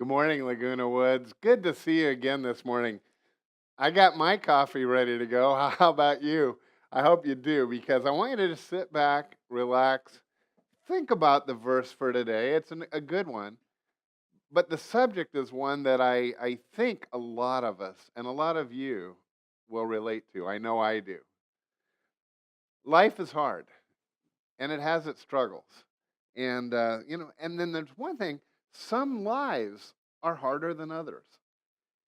Good morning, Laguna Woods. Good to see you again this morning. I got my coffee ready to go. How about you? I hope you do because I want you to just sit back, relax, think about the verse for today. It's a good one, but the subject is one that I think a lot of us and a lot of you will relate to. I know I do. Life is hard and it has its struggles. And then there's one thing, some lives are harder than others.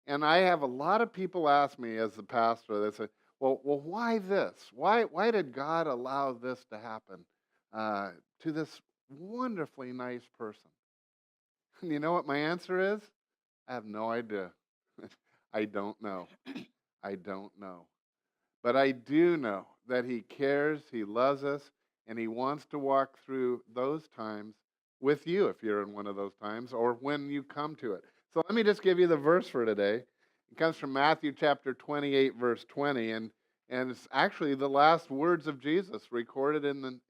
And I have a lot of people ask me as the pastor, they say, well, why this? Why did God allow this to happen uh, to this wonderfully nice person? And you know what my answer is? I have no idea. I don't know. I don't know. But I do know that He cares, He loves us, and He wants to walk through those times with you if you're in one of those times or when you come to it. So let me just give you the verse for today. It comes from Matthew chapter 28, verse 20, and it's actually the last words of Jesus recorded in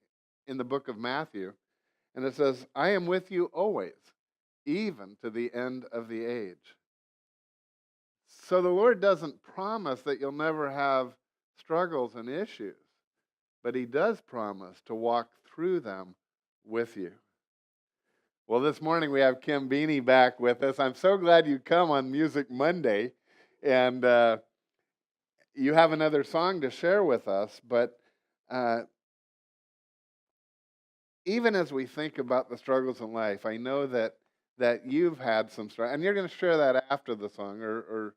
the book of Matthew. And it says, I am with you always, even to the end of the age. So the Lord doesn't promise that you'll never have struggles and issues, but He does promise to walk through them with you. Well, this morning we have Kim Beaney back with us. I'm so glad you come on Music Monday, and you have another song to share with us. But even as we think about the struggles in life, I know that you've had some struggles, and you're going to share that after the song, or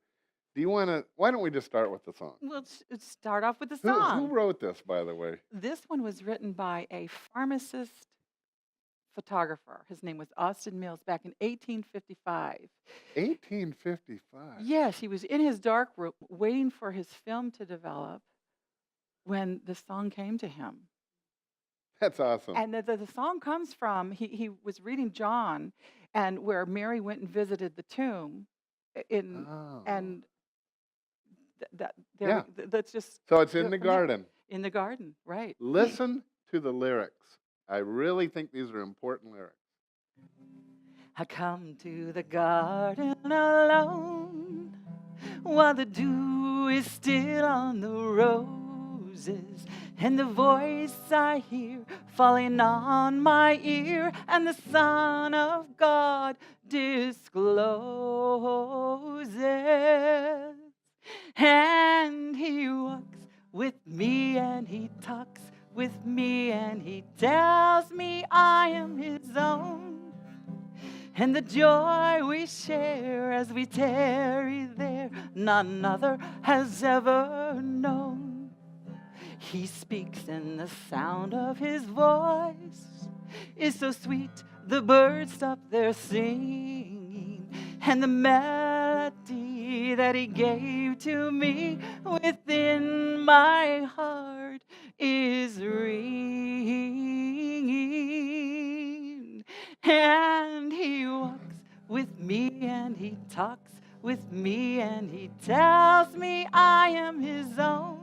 do you want to? Why don't we just start with the song? Let's start off with the Who song. wrote this, by the way? This one was written by a pharmacist photographer. His name was Austin Mills back in 1855. 1855. Yes, he was in his dark room waiting for his film to develop when the song came to him. That's awesome. And the song comes from, he was reading John, and where Mary went and visited the tomb in, Oh. and that there Yeah. let's just So it's do in it the from there. garden. In the garden, right. Listen to the lyrics. I really think these are important lyrics. I come to the garden alone while the dew is still on the roses, and the voice I hear falling on my ear, and the Son of God discloses. And He walks with me and He talks with me and He tells me I am His own. And the joy we share as we tarry there, none other has ever known. He speaks and the sound of His voice is so sweet, the birds stop their singing, and the melody that He gave to me within my heart is ringing. And He walks with me and He talks with me and He tells me I am His own.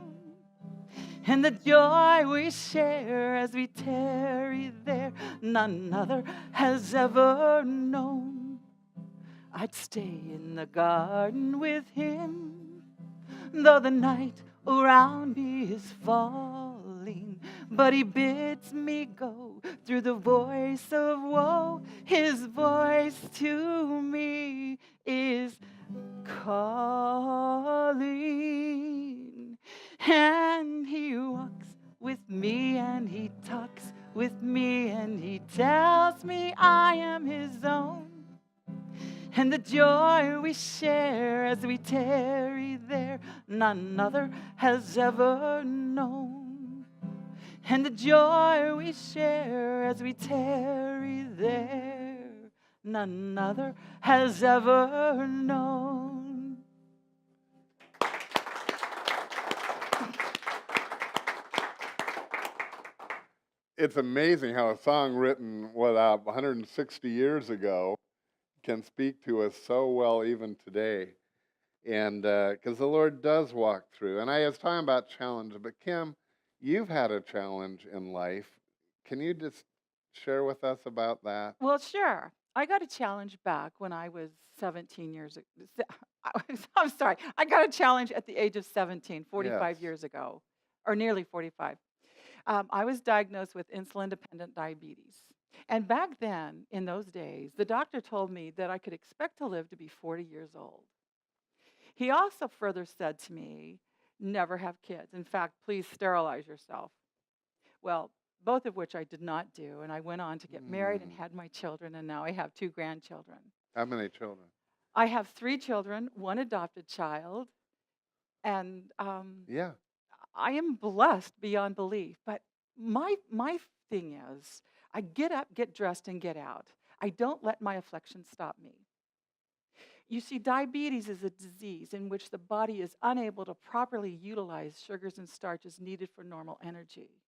And the joy we share as we tarry there, none other has ever known. I'd stay in the garden with Him, though the night around me is falling, but He bids me go through the voice of woe. His voice to me is calling. And He walks with me and He talks with me and He tells me I am His own. And the joy we share as we tarry there, none other has ever known. And the joy we share as we tarry there, none other has ever known. It's amazing how a song written, 160 years ago can speak to us so well even today. And because the Lord does walk through. And I was talking about challenge, but Kim, you've had a challenge in life. Can you just share with us about that? Well, sure. I got a challenge back when I was 17 years ago. I'm sorry. I got a challenge at the age of 17, Yes. 45 years ago, or nearly 45. I was diagnosed with insulin dependent diabetes. And back then, in those days, the doctor told me that I could expect to live to be 40 years old. He also further said to me, never have kids. In fact, please sterilize yourself. Well, both of which I did not do. And I went on to get married and Mm. had my children. And now I have 2 grandchildren. How many children? I have 3 children, 1 adopted child. And Yeah. I am blessed beyond belief. But my thing is, I get up, get dressed, and get out. I don't let my affliction stop me. You see, diabetes is a disease in which the body is unable to properly utilize sugars and starches needed for normal energy.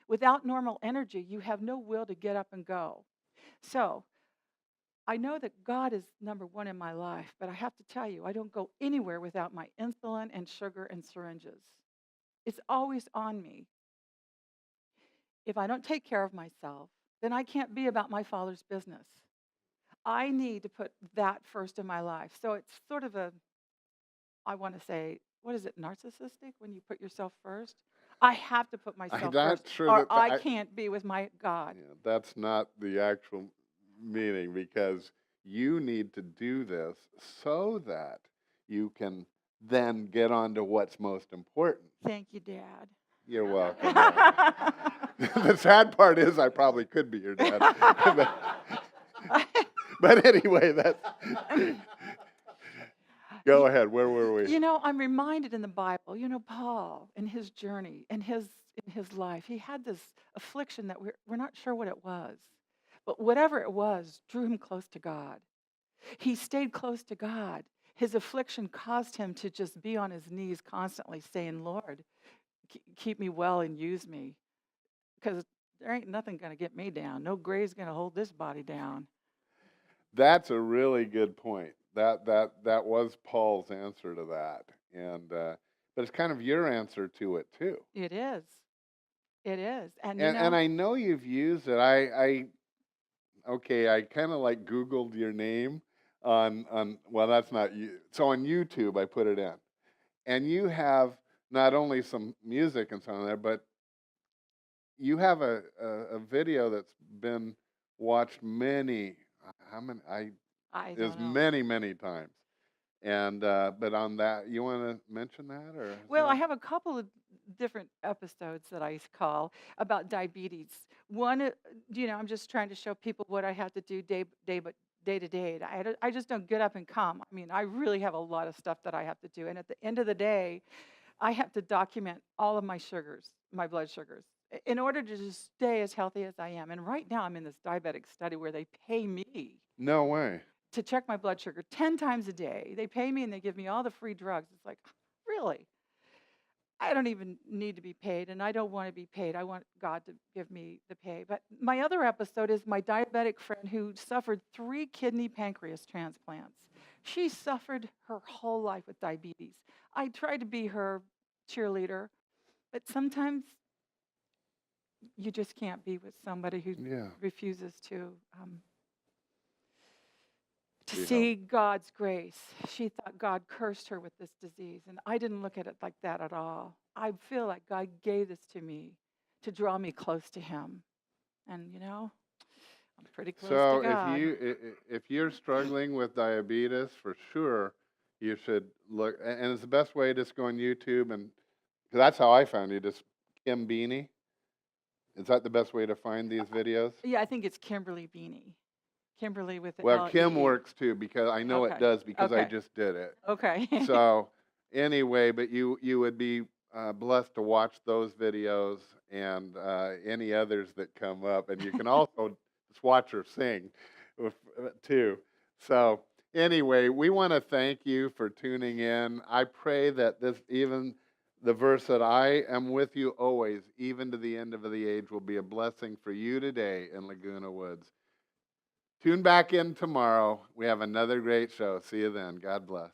Without normal energy, you have no will to get up and go. So, I know that God is number one in my life, but I have to tell you, I don't go anywhere without my insulin and sugar and syringes. It's always on me. If I don't take care of myself, then I can't be about my Father's business. I need to put that first in my life. So it's sort of I want to say, what is it, narcissistic when you put yourself first? I have to put I'm myself not first, sure or that I can't be with my God. yeah, that's not the actual meaning, because you need to do this so that you can then get on to what's most important. Thank you, Dad. You're welcome. The sad part is I probably could be your dad. But anyway, that's. Go ahead. Where were we? You know, I'm reminded in the Bible, Paul in his journey, in his life, he had this affliction that we're not sure what it was. But whatever it was, drew him close to God. He stayed close to God. His affliction caused him to just be on his knees constantly saying, Lord, keep me well and use me. Because there ain't nothing going to get me down. No grave's going to hold this body down. That's a really good point. That was Paul's answer to that, and but it's kind of your answer to it too. It is. It is. And And I know you've used it. Okay, I kind of like Googled your name on well, that's not you. So on YouTube I put it in, and you have not only some music and so on there, but you have a video that's been watched many, how many, I is don't know. many times. And but on that, you want to mention that, or is Well, I that? have a couple of different episodes that I call about diabetes. One, I'm just trying to show people what I have to do day to day. I just don't get up and come. I mean, I really have a lot of stuff that I have to do. And at the end of the day, I have to document all of my sugars, my blood sugars, in order to just stay as healthy as I am. And right now, I'm in this diabetic study where they pay me No way. to check my blood sugar 10 times a day. They pay me and they give me all the free drugs. It's like, really? I don't even need to be paid, and I don't want to be paid. I want God to give me the pay. But my other episode is my diabetic friend who suffered 3 kidney pancreas transplants. She suffered her whole life with diabetes. I tried to be her cheerleader, but sometimes you just can't be with somebody who Yeah. refuses to See how. see God's grace. She thought God cursed her with this disease, and I didn't look at it like that at all. I feel like God gave this to me to draw me close to Him. And, I'm pretty close to So God. if you're struggling with diabetes, for sure, you should look. And it's the best way, just go on YouTube, and 'cause that's how I found you. Just Kim Beaney. Is that the best way to find these videos? Yeah, I think it's Kimberly Beaney. Kimberly with the Well, Kim L-E-E. works too, because I know it Okay. does, because I Okay. just did it. Okay. So anyway, but you would be blessed to watch those videos and any others that come up, and you can also just watch her sing too. So anyway, we want to thank you for tuning in. I pray that this, even the verse that I am with you always, even to the end of the age, will be a blessing for you today in Laguna Woods. Tune back in tomorrow. We have another great show. See you then. God bless.